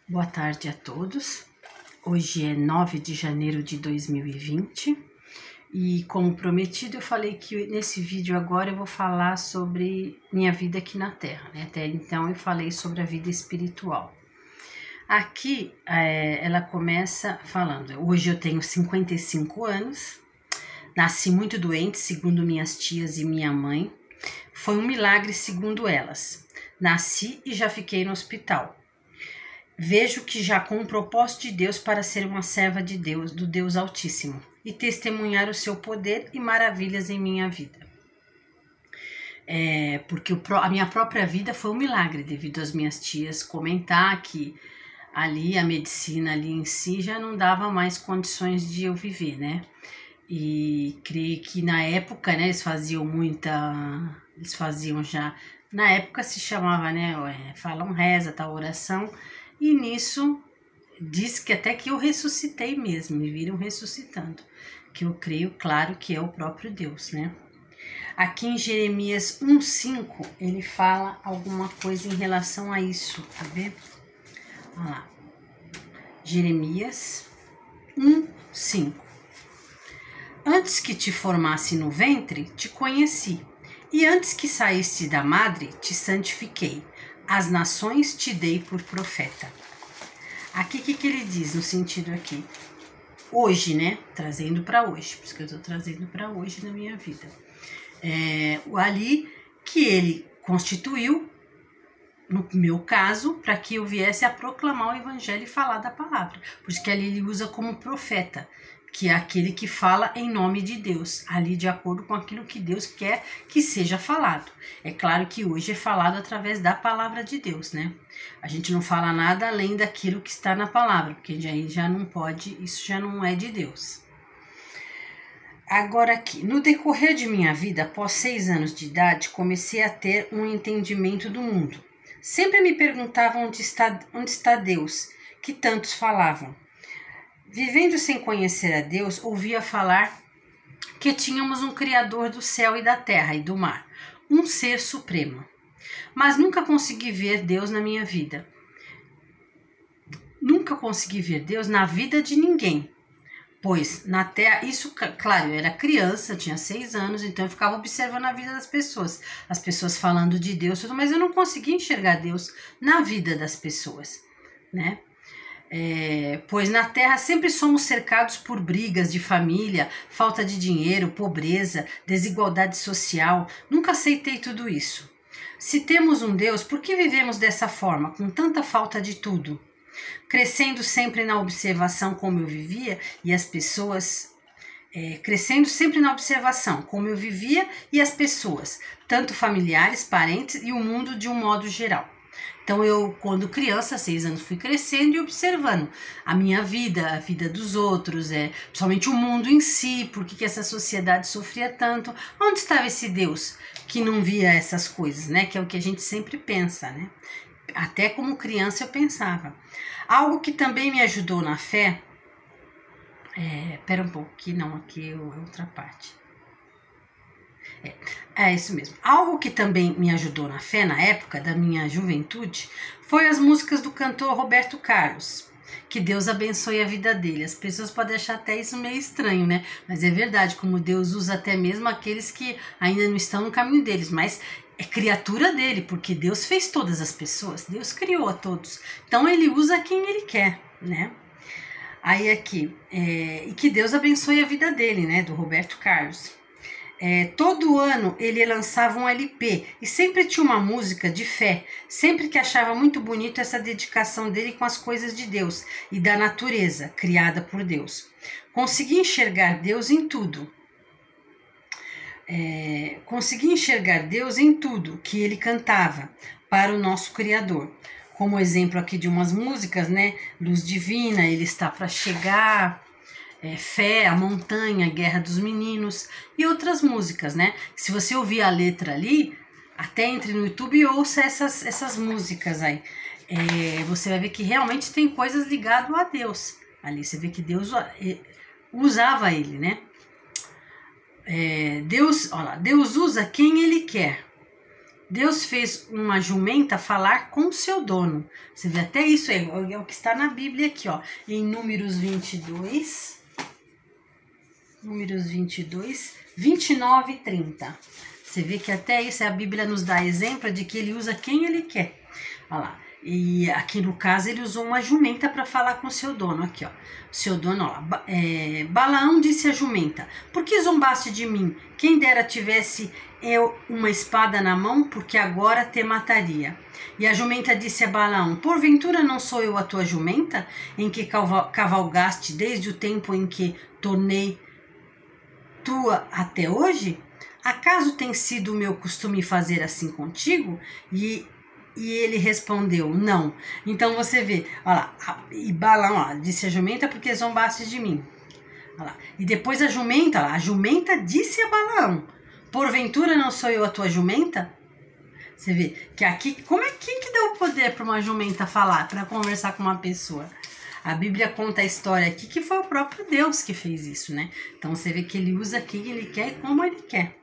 Boa tarde a todos. Hoje é 9 de janeiro de 2020 e, como prometido, eu falei que nesse vídeo agora eu vou falar sobre minha vida aqui na Terra, né? Até então eu falei sobre a vida espiritual. Aqui ela começa falando: hoje eu tenho 55 anos, nasci muito doente, segundo minhas tias e minha mãe. Foi um milagre, segundo elas. Nasci e já fiquei no hospital. Vejo que já com o propósito de Deus para ser uma serva de Deus, do Deus Altíssimo, e testemunhar o seu poder e maravilhas em minha vida. Porque a minha própria vida foi um milagre, devido às minhas tias comentar que ali a medicina ali em si já não dava mais condições de eu viver, né? E creio que na época, né, eles faziam já, na época se chamava, né, falam reza, tal oração, e nisso diz que até que eu ressuscitei mesmo, me viram ressuscitando, que eu creio, claro, que é o próprio Deus, né? Aqui em Jeremias 1:5, ele fala alguma coisa em relação a isso, tá vendo? Olha lá, Jeremias 1:5. Antes que te formasse no ventre, te conheci, e antes que saísse da madre, te santifiquei. As nações te dei por profeta. Aqui, o que ele diz no sentido aqui? Hoje, né? Trazendo para hoje, por isso que eu estou trazendo para hoje na minha vida. Ali que ele constituiu, no meu caso, para que eu viesse a proclamar o evangelho e falar da palavra. Por isso que ali ele usa como profeta, que é aquele que fala em nome de Deus, ali de acordo com aquilo que Deus quer que seja falado. É claro que hoje é falado através da palavra de Deus, né? A gente não fala nada além daquilo que está na palavra, porque aí já não pode, isso já não é de Deus. Agora aqui, no decorrer de minha vida, após 6 anos de idade, comecei a ter um entendimento do mundo. Sempre me perguntavam onde está Deus, que tantos falavam. Vivendo sem conhecer a Deus, ouvia falar que tínhamos um Criador do céu e da terra e do mar, um ser supremo. Mas nunca consegui ver Deus na minha vida. Nunca consegui ver Deus na vida de ninguém. Pois na terra, isso, claro, eu era criança, tinha 6 anos, então eu ficava observando a vida das pessoas. As pessoas falando de Deus, mas eu não conseguia enxergar Deus na vida das pessoas, né? Pois na terra sempre somos cercados por brigas de família, falta de dinheiro, pobreza, desigualdade social. Nunca aceitei tudo isso. Se temos um Deus, por que vivemos dessa forma, com tanta falta de tudo? Crescendo sempre na observação como eu vivia e as pessoas... crescendo sempre na observação como eu vivia e as pessoas, tanto familiares, parentes e o mundo de um modo geral. Então eu, quando criança, 6 anos, fui crescendo e observando a minha vida, a vida dos outros, principalmente o mundo em si, por que essa sociedade sofria tanto, onde estava esse Deus que não via essas coisas, né? Que é o que a gente sempre pensa, né? Até como criança eu pensava. Algo que também me ajudou na fé, pera um pouco, que não, aqui é outra parte. É isso mesmo. Algo que também me ajudou na fé na época da minha juventude foi as músicas do cantor Roberto Carlos. Que Deus abençoe a vida dele. As pessoas podem achar até isso meio estranho, né? Mas é verdade, como Deus usa até mesmo aqueles que ainda não estão no caminho deles, mas é criatura dele, porque Deus fez todas as pessoas, Deus criou a todos. Então ele usa quem ele quer, né? Aí aqui, e que Deus abençoe a vida dele, né? Do Roberto Carlos. Todo ano ele lançava um LP e sempre tinha uma música de fé, sempre que achava muito bonito essa dedicação dele com as coisas de Deus e da natureza criada por Deus. Consegui enxergar Deus em tudo. Consegui enxergar Deus em tudo que ele cantava para o nosso Criador. Como exemplo aqui de umas músicas, né? Luz Divina, Ele está para chegar... Fé, a Montanha, Guerra dos Meninos e outras músicas, né? Se você ouvir a letra ali, até entre no YouTube e ouça essas músicas aí. Você vai ver que realmente tem coisas ligadas a Deus. Ali você vê que Deus usava ele, né? Deus usa quem ele quer. Deus fez uma jumenta falar com o seu dono. Você vê, até isso é o que está na Bíblia aqui, ó, em Números 22, 29 e 30. Você vê que até isso a Bíblia nos dá exemplo de que ele usa quem ele quer. Olha lá. E aqui no caso ele usou uma jumenta para falar com o seu dono. Aqui, ó. O seu dono, ó. Balaão disse à jumenta: por que zombaste de mim? Quem dera tivesse eu uma espada na mão, porque agora te mataria. E a jumenta disse a Balaão: porventura não sou eu a tua jumenta, em que cavalgaste desde o tempo em que tornei tua até hoje? Acaso tem sido o meu costume fazer assim contigo? E ele respondeu: não. Então você vê, olha lá, e Balaão, ó, disse a jumenta: porque zombaste de mim. Olha lá. E depois a jumenta disse a Balaão: porventura não sou eu a tua jumenta? Você vê que aqui, como é que deu o poder para uma jumenta falar, para conversar com uma pessoa? A Bíblia conta a história aqui que foi o próprio Deus que fez isso, né? Então você vê que ele usa quem ele quer e como ele quer.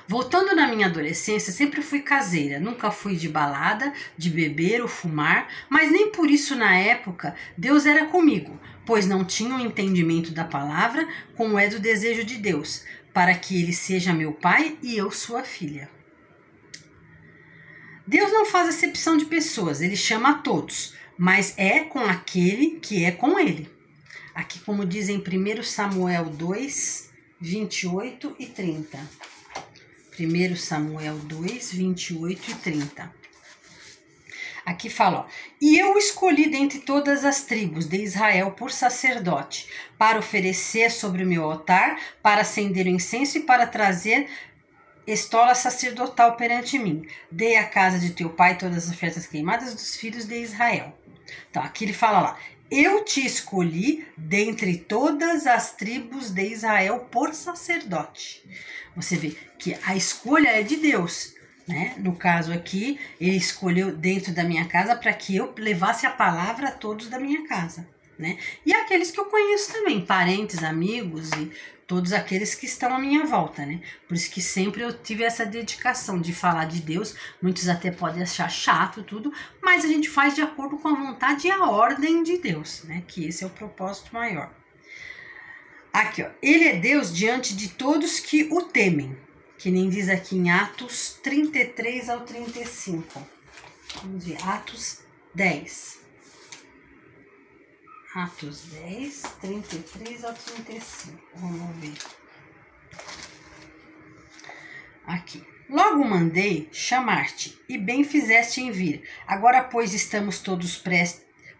Voltando na minha adolescência, sempre fui caseira, nunca fui de balada, de beber ou fumar, mas nem por isso na época Deus era comigo, pois não tinha o entendimento da palavra como é do desejo de Deus, para que ele seja meu pai e eu sua filha. Deus não faz acepção de pessoas, ele chama a todos, mas é com aquele que é com ele. Aqui, como diz em 1 Samuel 2, 28 e 30. 1 Samuel 2, 28 e 30. Aqui fala, ó, e eu o escolhi dentre todas as tribos de Israel por sacerdote, para oferecer sobre o meu altar, para acender o incenso e para trazer estola sacerdotal perante mim. Dei à casa de teu pai todas as ofertas queimadas dos filhos de Israel. Então, aqui ele fala lá, eu te escolhi dentre todas as tribos de Israel por sacerdote. Você vê que a escolha é de Deus, né? No caso aqui, ele escolheu dentro da minha casa para que eu levasse a palavra a todos da minha casa, né? E aqueles que eu conheço também, parentes, amigos e todos aqueles que estão à minha volta, né? Por isso que sempre eu tive essa dedicação de falar de Deus. Muitos até podem achar chato tudo, mas a gente faz de acordo com a vontade e a ordem de Deus, né? Que esse é o propósito maior. Aqui, ó. Ele é Deus diante de todos que o temem. Que nem diz aqui em Atos 33 ao 35. Vamos ver, Atos 10. Atos 10, 33 ao 35. Vamos ver. Aqui. Logo mandei chamar-te, e bem fizeste em vir. Agora, pois, estamos todos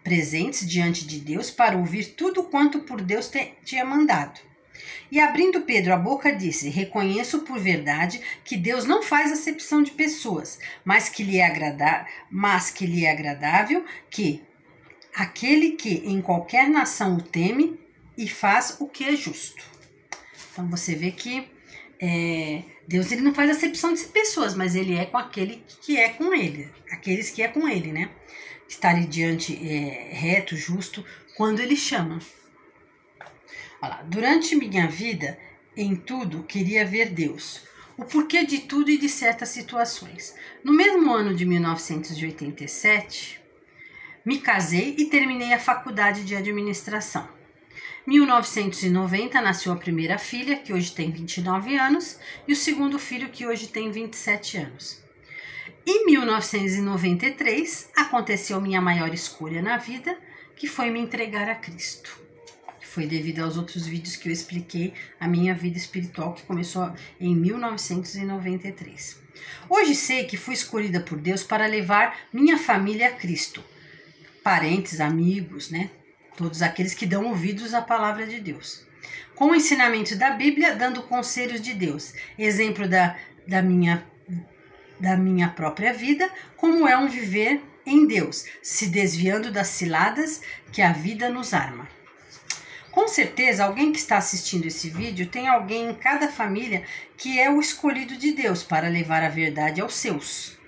presentes diante de Deus para ouvir tudo quanto por Deus te é mandado. E abrindo Pedro a boca, disse, reconheço por verdade que Deus não faz acepção de pessoas, mas que lhe é agradável que aquele que em qualquer nação o teme e faz o que é justo. Então você vê que Deus ele não faz acepção de pessoas, mas ele é com aquele que é com ele, aqueles que é com ele, né? Está ali diante reto, justo, quando ele chama. Olha lá, durante minha vida, em tudo, queria ver Deus. O porquê de tudo e de certas situações. No mesmo ano de 1987, me casei e terminei a faculdade de administração. Em 1990, nasceu a primeira filha, que hoje tem 29 anos, e o segundo filho, que hoje tem 27 anos. Em 1993, aconteceu minha maior escolha na vida, que foi me entregar a Cristo. Foi devido aos outros vídeos que eu expliquei a minha vida espiritual, que começou em 1993. Hoje sei que fui escolhida por Deus para levar minha família a Cristo. Parentes, amigos, né? Todos aqueles que dão ouvidos à palavra de Deus. Com o ensinamento da Bíblia, dando conselhos de Deus. Exemplo da minha própria vida, como é um viver em Deus, se desviando das ciladas que a vida nos arma. Com certeza, alguém que está assistindo esse vídeo tem alguém em cada família que é o escolhido de Deus para levar a verdade aos seus.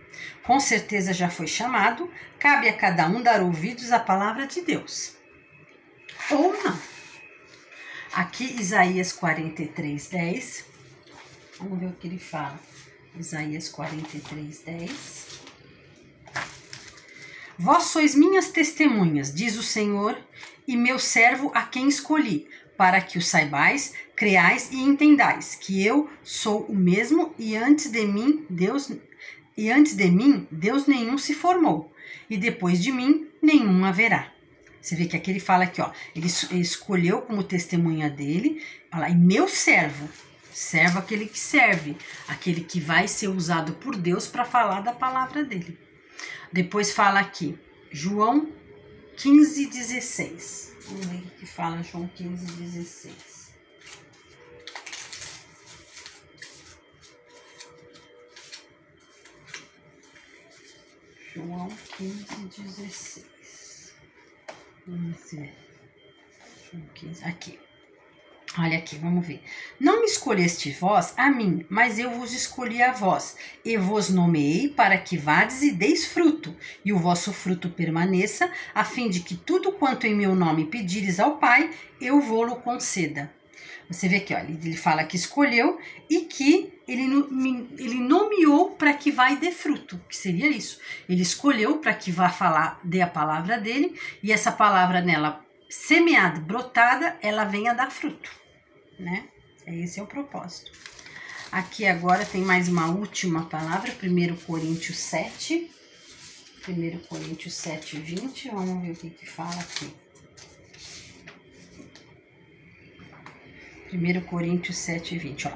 Com certeza já foi chamado, cabe a cada um dar ouvidos à palavra de Deus. Ou não. Aqui, Isaías 43, 10. Vamos ver o que ele fala. Isaías 43, 10. Vós sois minhas testemunhas, diz o Senhor, e meu servo a quem escolhi, para que o saibais, creais e entendais, que eu sou o mesmo, e antes de mim Deus nenhum se formou, e depois de mim nenhum haverá. Você vê que aqui ele fala aqui, ó, ele escolheu como testemunha dele, fala, e meu servo aquele que serve, aquele que vai ser usado por Deus para falar da palavra dele. Depois fala aqui, João 15, 16. Vamos ver o que fala João 15, 16. João 15, 16. Vamos ver. João 15, aqui. Olha aqui, vamos ver. Não me escolheste vós a mim, mas eu vos escolhi a vós, e vos nomeei para que vades e deis fruto, e o vosso fruto permaneça, a fim de que tudo quanto em meu nome pedires ao Pai, eu vô-lo conceda. Você vê aqui, ó, ele fala que escolheu e que ele nomeou para que vá e dê fruto, que seria isso. Ele escolheu para que vá falar, dê a palavra dele, e essa palavra nela, semeada, brotada, ela venha dar fruto. Né? Esse é o propósito. Aqui agora tem mais uma última palavra, 1 Coríntios 7. 1 Coríntios 7, 20. Vamos ver o que fala aqui. 1 Coríntios 7, 20. Ó.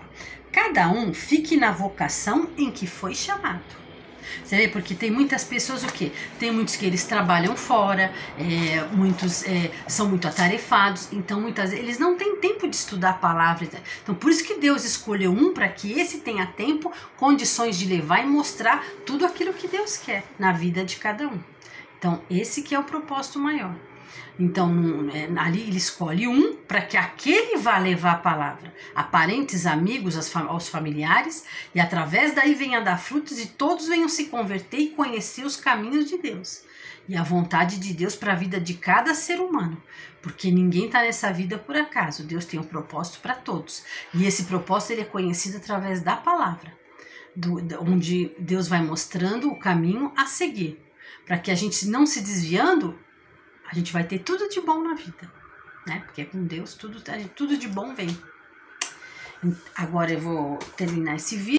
Cada um fique na vocação em que foi chamado. Você vê, porque tem muitas pessoas, o quê? Tem muitos que eles trabalham fora, muitos são muito atarefados, então muitas vezes eles não têm tempo de estudar a palavra. Então por isso que Deus escolheu um para que esse tenha tempo, condições de levar e mostrar tudo aquilo que Deus quer na vida de cada um. Então esse que é o propósito maior. Então, ali ele escolhe um para que aquele vá levar a palavra a parentes, amigos, aos familiares, e através daí venha dar frutos e todos venham se converter e conhecer os caminhos de Deus e a vontade de Deus para a vida de cada ser humano, porque ninguém está nessa vida por acaso. Deus tem um propósito para todos, e esse propósito ele é conhecido através da palavra, onde Deus vai mostrando o caminho a seguir, para que a gente não se desviando, a gente vai ter tudo de bom na vida, né? Porque com Deus tudo de bom vem. Agora eu vou terminar esse vídeo.